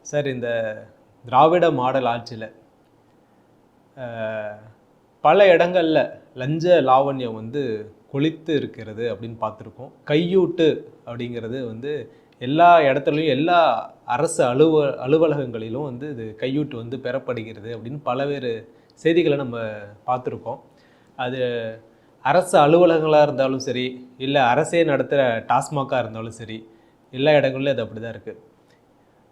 Sir, இந்த திராவிட model ஆட்சியில் பல இடங்களில் லஞ்ச லாவண்யம் வந்து கொளித்து இருக்கிறது அப்படின்னு பார்த்துருக்கோம். கையூட்டு அப்படிங்கிறது வந்து எல்லா இடத்துலையும் எல்லா அரசு அலுவலகங்களிலும் வந்து இது கையூட்டு வந்து பெறப்படுகிறது அப்படின்னு பலவேறு செய்திகளை நம்ம பார்த்துருக்கோம். அது அரசு அலுவலகங்களாக இருந்தாலும் சரி, இல்லை அரசே நடத்துகிற டாஸ்மாகாக இருந்தாலும் சரி, எல்லா இடங்கள்லையும் அது அப்படி தான் இருக்குது.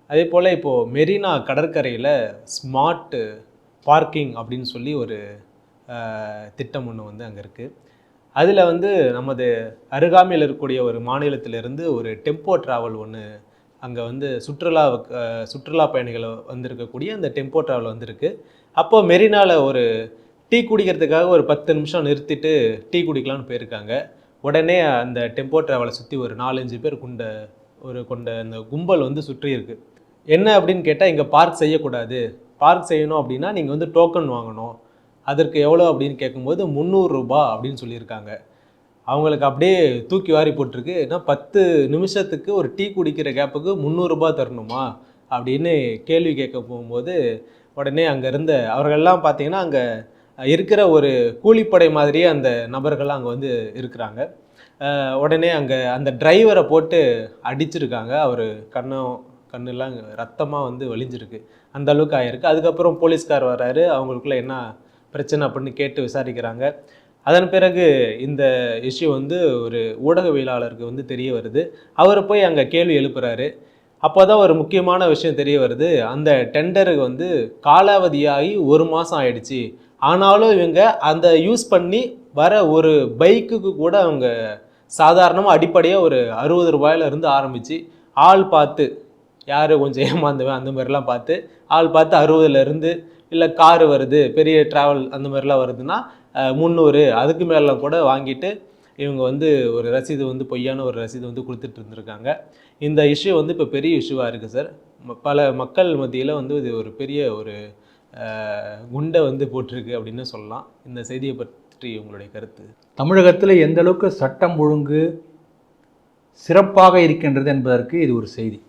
அதே போல் இப்போது மெரினா கடற்கரையில் ஸ்மார்ட் பார்க்கிங் அப்படின்னு சொல்லி ஒரு திட்டம் ஒன்று வந்து அங்கே இருக்குது. அதில் வந்து நமது அருகாமையில் இருக்கக்கூடிய ஒரு மாநிலத்திலிருந்து ஒரு டெம்போ ட்ராவல் ஒன்று அங்கே வந்து சுற்றுலா பயணிகள் வந்திருக்கக்கூடிய அந்த டெம்போ ட்ராவல் வந்திருக்கு. அப்போது மெரினாவில் ஒரு டீ குடிக்கிறதுக்காக ஒரு 10 நிமிஷம் நிறுத்திட்டு டீ குடிக்கலான்னு போயிருக்காங்க. உடனே அந்த டெம்போ ட்ராவலை சுற்றி ஒரு 4-5 பேர் கொண்ட அந்த கும்பல் வந்து சுற்றி இருக்கு. என்ன அப்படின்னு கேட்டால், இங்கே பார்க் செய்யக்கூடாது, பார்க் செய்யணும் அப்படின்னா நீங்கள் வந்து டோக்கன் வாங்கணும், அதற்கு எவ்வளோ அப்படின்னு கேட்கும்போது 300 ரூபா அப்படின்னு சொல்லியிருக்காங்க. அவங்களுக்கு அப்படியே தூக்கி வாரி போட்டிருக்கு. ஏன்னா 10 நிமிஷத்துக்கு ஒரு டீ குடிக்கிற கேப்புக்கு 300 ரூபா தரணுமா அப்படின்னு கேள்வி கேட்க போகும்போது, உடனே அங்கே இருந்த அவர்கள்லாம் பார்த்தீங்கன்னா அங்கே இருக்கிற ஒரு கூலிப்படை மாதிரியே அந்த நபர்கள்லாம் அங்கே வந்து இருக்கிறாங்க. உடனே அங்கே அந்த டிரைவரை போட்டு அடிச்சிருக்காங்க. அவர் கண்ணெல்லாம் ரத்தமாக வந்து வலிஞ்சிருக்கு, அந்த அளவுக்கு ஆகிருக்கு. அதுக்கப்புறம் போலீஸ்கார் வர்றாரு, அவங்களுக்குள்ள என்ன பிரச்சனை அப்படின்னு கேட்டு விசாரிக்கிறாங்க. அதன் பிறகு இந்த இஷ்யூ வந்து ஒரு ஊடகவியலாளருக்கு வந்து தெரிய வருது. அவர் போய் அங்கே கேள்வி எழுப்புறாரு. அப்போ தான் ஒரு முக்கியமான விஷயம் தெரிய வருது. அந்த டெண்டருக்கு வந்து காலாவதியாகி 1 மாதம் ஆயிடுச்சு. ஆனாலும் இவங்க அந்த யூஸ் பண்ணி வர ஒரு பைக்குக்கு கூட அவங்க சாதாரணமாக அடிப்படையாக ஒரு 60 ரூபாயிலிருந்து ஆரம்பித்து, ஆள் பார்த்து யார் கொஞ்சம் ஏமாந்துவேன் அந்த மாதிரிலாம் பார்த்து ஆள் பார்த்து 60லேருந்து, இல்லை காரு வருது பெரிய ட்ராவல் அந்த மாதிரிலாம் வருதுன்னா 300, அதுக்கு மேலாம் கூட வாங்கிட்டு இவங்க வந்து ஒரு ரசீது வந்து பொய்யான ஒரு ரசீது வந்து கொடுத்துட்டு இருந்திருக்காங்க. இந்த இஷ்யூ வந்து இப்போ பெரிய இஷ்யூவாக இருக்குது சார். பல மக்கள் மத்தியில் வந்து இது ஒரு பெரிய ஒரு குண்டை வந்து போட்டிருக்கு அப்படின்னு சொல்லலாம். இந்த செய்தியை பற்றி உங்களுடைய கருத்து? தமிழகத்தில் எந்த அளவுக்கு சட்டம் ஒழுங்கு சிறப்பாக இருக்கின்றது என்பதற்கு இது ஒரு செய்தி.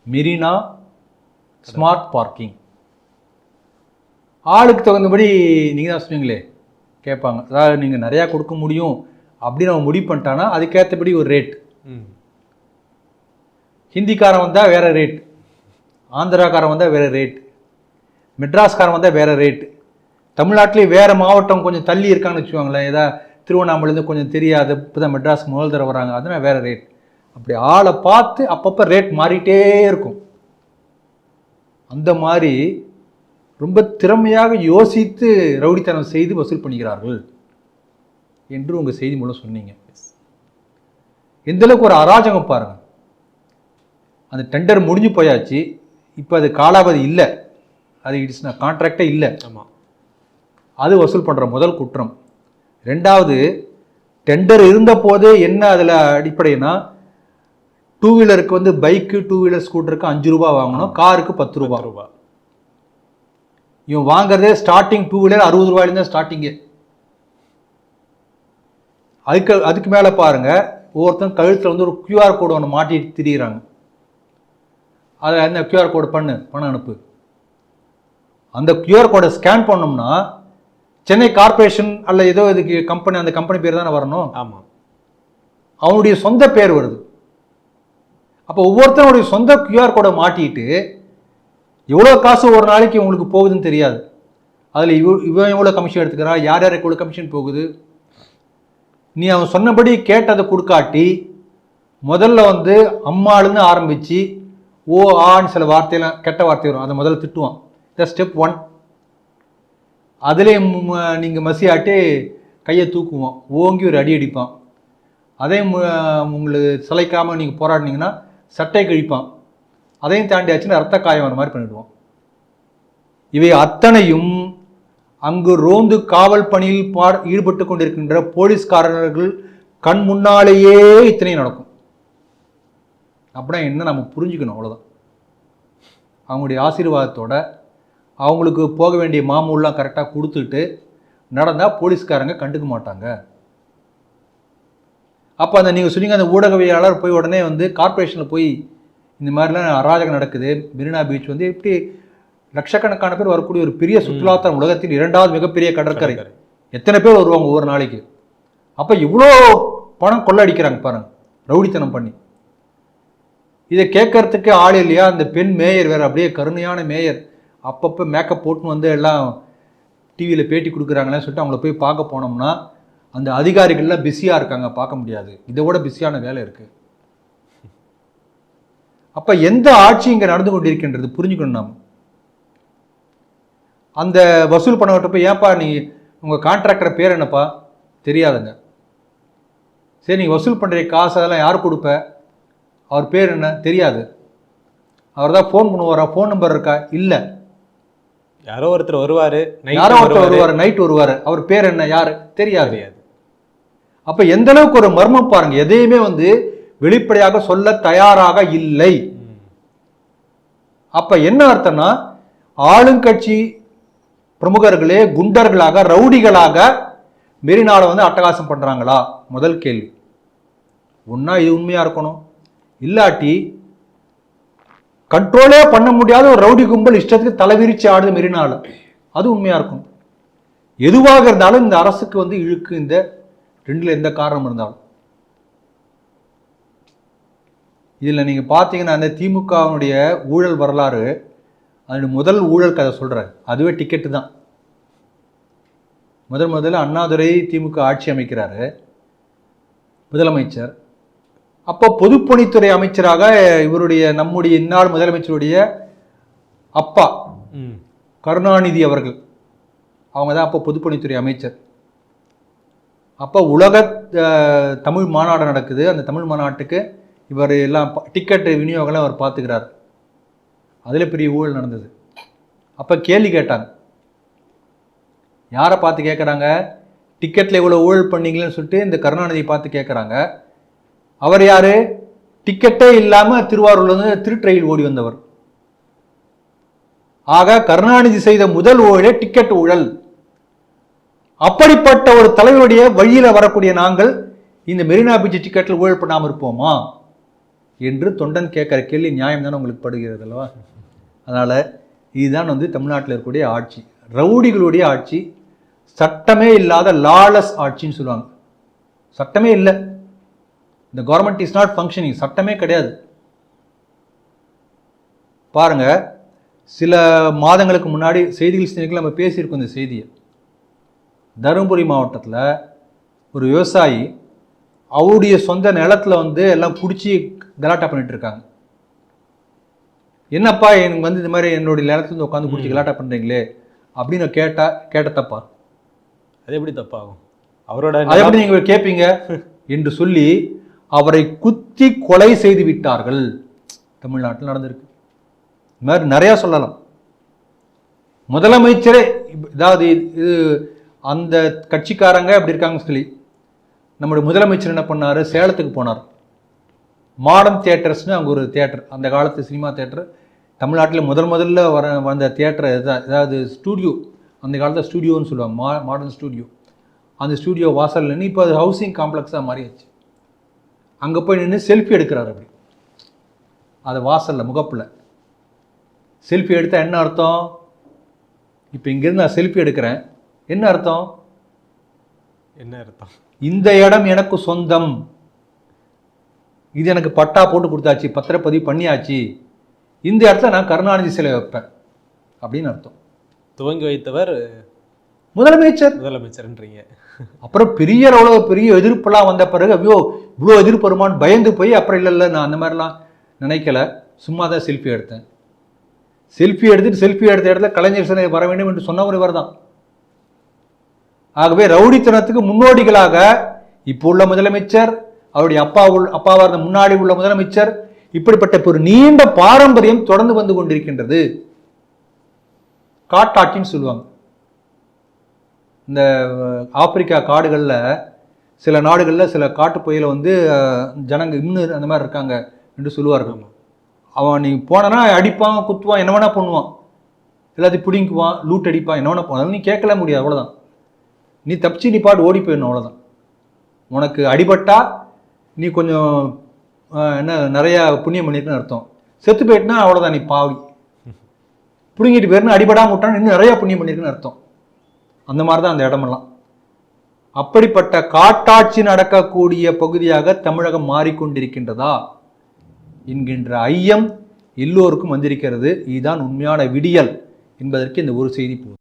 மெரினா ஸ்மார்ட் பார்க்கிங், ஆளுக்கு தகுந்தபடி நீங்கள் தான் சொன்னீங்களே கேட்பாங்க. அதாவது நீங்கள் நிறையா கொடுக்க முடியும் அப்படின்னு அவன் முடிவு பண்ணிட்டானா அதுக்கேற்றபடி ஒரு ரேட். ஹிந்திக்காரன் வந்தால் வேறு ரேட், ஆந்திராக்காரன் வந்தால் வேறு ரேட், மெட்ராஸ்காரன் வந்தால் வேறு ரேட்டு. தமிழ்நாட்டிலே வேறு மாவட்டம் கொஞ்சம் தள்ளி இருக்காங்கன்னு வச்சுக்கோங்களேன், ஏதாவது திருவண்ணாமலேருந்து கொஞ்சம் தெரியாது, இப்போ தான் மெட்ராஸ் முதல் தடவை வராங்க, அதனால் வேறு ரேட். அப்படி ஆளை பார்த்து அப்பப்போ ரேட் மாறிட்டே இருக்கும். அந்த மாதிரி ரொம்ப திறமையாக யோசித்து ரவுடித்தனம் செய்து வசூல் பண்ணுகிறார்கள் என்று உங்கள் செய்தி மூலம் சொன்னீங்க. எந்தளவுக்கு ஒரு அராஜகம் பாருங்கள். அந்த டெண்டர் முடிஞ்சு போயாச்சு, இப்போ அது காலாவதி இல்லை, அது இட்ஸ் கான்ட்ராக்டே இல்லை. ஆமாம், அது வசூல் பண்ணுற முதல் குற்றம். ரெண்டாவது, டெண்டர் இருந்த போதே என்ன அதில் அடிப்படைனா, 2 வீலருக்கு வந்து பைக்கு 2 வீலர் ஸ்கூட்டருக்கு 5 ரூபா வாங்கணும், காருக்கு 10 ரூபா. இவன் வாங்குறதே ஸ்டார்டிங் 2 வீலர் 60 ரூபாயிலேருந்து தான் ஸ்டார்டிங்கே. அதுக்கு மேலே பாருங்கள், ஒவ்வொருத்தரும் கழுத்தில் வந்து ஒரு QR கோடு ஒன்று மாட்டிட்டு திரிகிறாங்க. அதில் என்ன QR கோடு பணம் அனுப்பு. அந்த QR கோடை ஸ்கேன் பண்ணோம்னா சென்னை கார்பரேஷன் அல்ல ஏதோ இதுக்கு கம்பெனி, அந்த கம்பெனி பேர் தானே வரணும். ஆமாம், அவனுடைய சொந்த பேர் வருது. அப்போ ஒவ்வொருத்தனுடைய சொந்த QR கோடை மாட்டிட்டு எவ்வளோ காசு ஒரு நாளைக்கு உங்களுக்கு போகுதுன்னு தெரியாது. அதில் இவன் எவ்வளோ கமிஷன் எடுத்துக்கிறா, யார் யாருக்கு எவ்வளோ கமிஷன் போகுது. நீ அவன் சொன்னபடி கேட்டதை கொடுக்காட்டி முதல்ல வந்து அம்மாளுன்னு ஆரம்பித்து ஓ ஆன்னு சில வார்த்தையெல்லாம் கெட்ட வார்த்தை வரும், அதை முதல்ல திட்டுவான். இதான் ஸ்டெப் 1. அதிலே நீங்கள் மசியாட்டி கையை தூக்குவான், ஓங்கி ஒரு அடி அடிப்பான். அதையும் உங்களுக்கு சிலைக்காமல் நீங்கள் போராடினீங்கன்னா சட்டை கழிப்பான். அதையும் தாண்டி ஆச்சுன்னா ரத்த காயம் வர மாதிரி பண்ணிவிடுவோம். இவை அத்தனையும் அங்கு ரோந்து காவல் பணியில் ஈடுபட்டு கொண்டிருக்கின்ற போலீஸ்காரர்கள் கண் முன்னாலேயே இத்தனையும் நடக்கும். அப்படின்னா என்ன நம்ம புரிஞ்சுக்கணும், அவ்வளோதான். அவங்களுடைய ஆசீர்வாதத்தோட அவங்களுக்கு போக வேண்டிய மாமூல்லாம் கரெக்டாக கொடுத்துட்டு நடந்தால் போலீஸ்காரங்க கண்டுக்க மாட்டாங்க. அப்போ அந்த நீங்கள் சொன்னீங்க அந்த ஊடகவியலாளர் போய் உடனே வந்து கார்பரேஷனில் போய் இந்த மாதிரிலாம் அராஜகம் நடக்குது. மெரினா பீச் வந்து எப்படி லட்சக்கணக்கான பேர் வரக்கூடிய ஒரு பெரிய சுற்றுலாத்தலம், உலகத்தின் 2வது மிகப்பெரிய கடற்கரை. எத்தனை பேர் வருவாங்க ஒவ்வொரு நாளைக்கு? அப்போ இவ்வளோ பணம் கொள்ளடிக்கிறாங்க பாருங்க, ரவுடித்தனம் பண்ணி. இதை கேட்கறதுக்கு ஆள் இல்லையா? அந்த பெண் மேயர் வேறு, அப்படியே கருணையான மேயர், அப்பப்போ மேக்கப் போட்டுன்னு வந்து எல்லாம் டிவியில் பேட்டி கொடுக்குறாங்களேன்னு சொல்லிட்டு அவங்கள போய் பார்க்க போனோம்னா அந்த அதிகாரிகள்லாம் பிஸியாக இருக்காங்க, பார்க்க முடியாது. இதை விட பிஸியான வேலை இருக்குது. அப்போ எந்த ஆட்சி இங்கே நடந்து கொண்டிருக்கின்றது புரிஞ்சுக்கணும். நாம் அந்த வசூல் பண்ணவர்கிட்ட போய், ஏன்ப்பா நீ உங்கள் கான்ட்ராக்டர் பேர் என்னப்பா? தெரியாதுங்க. சரி, நீங்கள் வசூல் பண்ணுற காசு அதெல்லாம் யார் கொடுப்ப? அவர் பேர் என்ன? தெரியாது. அவர் தான் ஃபோன் பண்ணுவாரா? ஃபோன் நம்பர் இருக்கா? இல்லை. யாரோ ஒருத்தர் வருவார், நைட் வருவார். அவர் பேர் என்ன? யார்? தெரியாது. அப்போ எந்த அளவுக்கு ஒரு மர்மம் பாருங்க. எதையுமே வந்து வெளிப்படையாக சொல்ல தயாராக இல்லை. அப்ப என்ன அர்த்தம்னா, ஆளுங்கட்சி பிரமுகர்களே குண்டர்களாக, ரவுடிகளாக மெரினால வந்து அட்டகாசம் பண்றாங்களா? முதல் கேள்வி. ஒன்னா இது உண்மையா இருக்கணும், இல்லாட்டி கண்ட்ரோலே பண்ண முடியாத ஒரு ரவுடி கும்பல் இஷ்டத்துக்கு தலைவிரிச்சு ஆடுது மெரினால, அது உண்மையா இருக்கும். எதுவாக இருந்தாலும் இந்த அரசுக்கு வந்து இழுக்கு, இந்த ரெண்டுல எந்த காரணம் இருந்தாலும். இதில் நீங்கள் பார்த்தீங்கன்னா, அந்த திமுகவினுடைய ஊழல் வரலாறு, அதனுடைய முதல் ஊழல் கதை சொல்கிறேன். அதுவே டிக்கெட்டு தான். முதல்ல அண்ணாதுரை திமுக ஆட்சி அமைக்கிறாரு, முதலமைச்சர். அப்போ பொதுப்பணித்துறை அமைச்சராக இவருடைய நம்முடைய இந்நாள் முதலமைச்சருடைய அப்பா கருணாநிதி அவர்கள், அவங்க தான் அப்போ பொதுப்பணித்துறை அமைச்சர். அப்போ உலக தமிழ் மாநாடு நடக்குது. அந்த தமிழ் மாநாட்டுக்கு இவர் எல்லாம் டிக்கெட் விநியோகம்லாம் அவர் பார்த்துக்கிறார். அதில் பெரிய ஊழல் நடந்தது. அப்போ கேள்வி கேட்டாங்க. யாரை பார்த்து கேட்குறாங்க? டிக்கெட்டில் இவ்வளோ ஊழல் பண்ணீங்களேன்னு சொல்லிட்டு இந்த கருணாநிதியை பார்த்து கேட்குறாங்க. அவர் யார்? டிக்கெட்டே இல்லாமல் திருவாரூர்லேருந்து திருட்ரயில் ஓடி வந்தவர். ஆக கருணாநிதி செய்த முதல் ஊழலே டிக்கெட் ஊழல். அப்படிப்பட்ட ஒரு தலைவருடைய வழியில் வரக்கூடிய நாங்கள் இந்த மெரினா பீச் டிக்கெட்டில் ஊழல் பண்ணாமல் இருப்போமா என்று தொண்டன் கேட்குற கேள்வி நியாயம் தானே உங்களுக்கு படுகிறது அல்லவா? அதனால் இதுதான் வந்து தமிழ்நாட்டில் இருக்கக்கூடிய ஆட்சி, ரவுடிகளுடைய ஆட்சி, சட்டமே இல்லாத லாலஸ் ஆட்சின்னு சொல்லுவாங்க. சட்டமே இல்லை, இந்த கவர்மெண்ட் இஸ் நாட் ஃபங்க்ஷனிங், சட்டமே கிடையாது. பாருங்க, சில மாதங்களுக்கு முன்னாடி செய்திகள் நம்ம பேசியிருக்கோம் இந்த செய்தியை. தருமபுரி மாவட்டத்தில் ஒரு விவசாயி அவருடைய சொந்த நிலத்தில் வந்து எல்லாம் குடிச்சு கலாட்டா பண்ணிட்டு இருக்காங்க. என்னப்பா எனக்கு வந்து இந்த மாதிரி என்னுடைய நிலத்துல இருந்து உட்காந்து குடிச்சு கலாட்டா பண்ணுறீங்களே அப்படின்னு கேட்ட தப்பா? அது எப்படி தப்பாகும்? அவரோட அதை எப்படி நீங்கள் கேட்பீங்க என்று சொல்லி அவரை குத்தி கொலை செய்து விட்டார்கள். தமிழ்நாட்டில் நடந்திருக்கு. இந்த மாதிரி நிறையா சொல்லலாம். முதலமைச்சரே, அதாவது இது அந்த கட்சிக்காரங்க அப்படி இருக்காங்கன்னு சொல்லி நம்முடைய முதலமைச்சர் என்ன பண்ணார்? சேலத்துக்கு போனார். மாடர்ன் தியேட்டர்ஸ்னு அங்கே ஒரு தியேட்டர், அந்த காலத்து சினிமா தியேட்டர், தமிழ்நாட்டில் முதல்ல வந்த தியேட்டர். அதாவது ஸ்டூடியோ, அந்த காலத்தில் ஸ்டூடியோன்னு சொல்லுவாங்க, மாடர்ன் ஸ்டூடியோ. அந்த ஸ்டூடியோ வாசல் நின்று இப்போ அது ஹவுசிங் காம்ப்ளெக்ஸாக மாறியாச்சு. அங்கே போய் நின்று செல்ஃபி எடுக்கிறார். அப்படி அது வாசலில் முகப்பில் செல்ஃபி எடுத்தால் என்ன அர்த்தம்? இப்போ இங்கேருந்து நான் செல்ஃபி எடுக்கிறேன், என்ன அர்த்தம்? என்ன அர்த்தம்? இந்த இடம் எனக்கு சொந்தம், இது எனக்கு பட்டா போட்டு கொடுத்தாச்சு, பத்திரப்பதிவு பண்ணியாச்சு, இந்த இடத்துல நான் கருணாநிதி சிலை வைப்பேன் அப்படின்னு அர்த்தம். துவங்கி வைத்தவர் முதலமைச்சர்ன்றீங்க. அப்புறம் பெரிய எதிர்ப்பெல்லாம் வந்த பிறகு ஐயோ இவ்வளோ எதிர்ப்பு வருமானு பயந்து போய் அப்புறம் இல்லை நான் அந்த மாதிரிலாம் நினைக்கல, சும்மா தான் செல்ஃபி எடுத்தேன். செல்ஃபி எடுத்த இடத்துல கலைஞர் சிலை வர வேண்டும் என்று சொன்னவர் இவர் தான். ஆகவே ரவுடித்தனத்துக்கு முன்னோடிகளாக இப்போ உள்ள முதலமைச்சர், அவருடைய அப்பாவாக இருந்த முன்னாடி உள்ள முதலமைச்சர், இப்படிப்பட்ட ஒரு நீண்ட பாரம்பரியம் தொடர்ந்து வந்து கொண்டிருக்கின்றது. காட்டாட்சின்னு சொல்லுவாங்க. இந்த ஆப்பிரிக்கா காடுகளில் சில நாடுகளில் சில காட்டு புயல வந்து ஜனங்க இன்னும் அந்த மாதிரி இருக்காங்க என்று சொல்லுவார்கள். அவன் நீ போனா அடிப்பான், குத்துவான், என்ன வேணா பண்ணுவான், எல்லாத்தையும் பிடிங்குவான், லூட் அடிப்பான், என்ன வேணா போனாலும் நீ கேட்கல முடியாது. அவ்வளோதான், நீ தப்பிச்சு நீ பாட்டு ஓடி போயிடணும், அவ்வளோதான். உனக்கு அடிபட்டா நீ கொஞ்சம் என்ன நிறையா புண்ணியம் பண்ணியிருக்குன்னு அர்த்தம். செத்து போயிட்டுனா அவ்வளோதான், நீ பாவி. பிடுங்கிட்டு போயிருந்து அடிபடாம விட்டான்னு இன்னும் நிறைய புண்ணியம் பண்ணியிருக்குன்னு அர்த்தம். அந்த மாதிரி தான் அந்த இடமெல்லாம். அப்படிப்பட்ட காட்டாட்சி நடக்கக்கூடிய பகுதியாக தமிழகம் மாறிக்கொண்டிருக்கின்றதா என்கின்ற ஐயம் எல்லோருக்கும் வந்திருக்கிறது. இதுதான் உண்மையான விடியல் என்பதற்கு இந்த ஒரு செய்தி போதும்.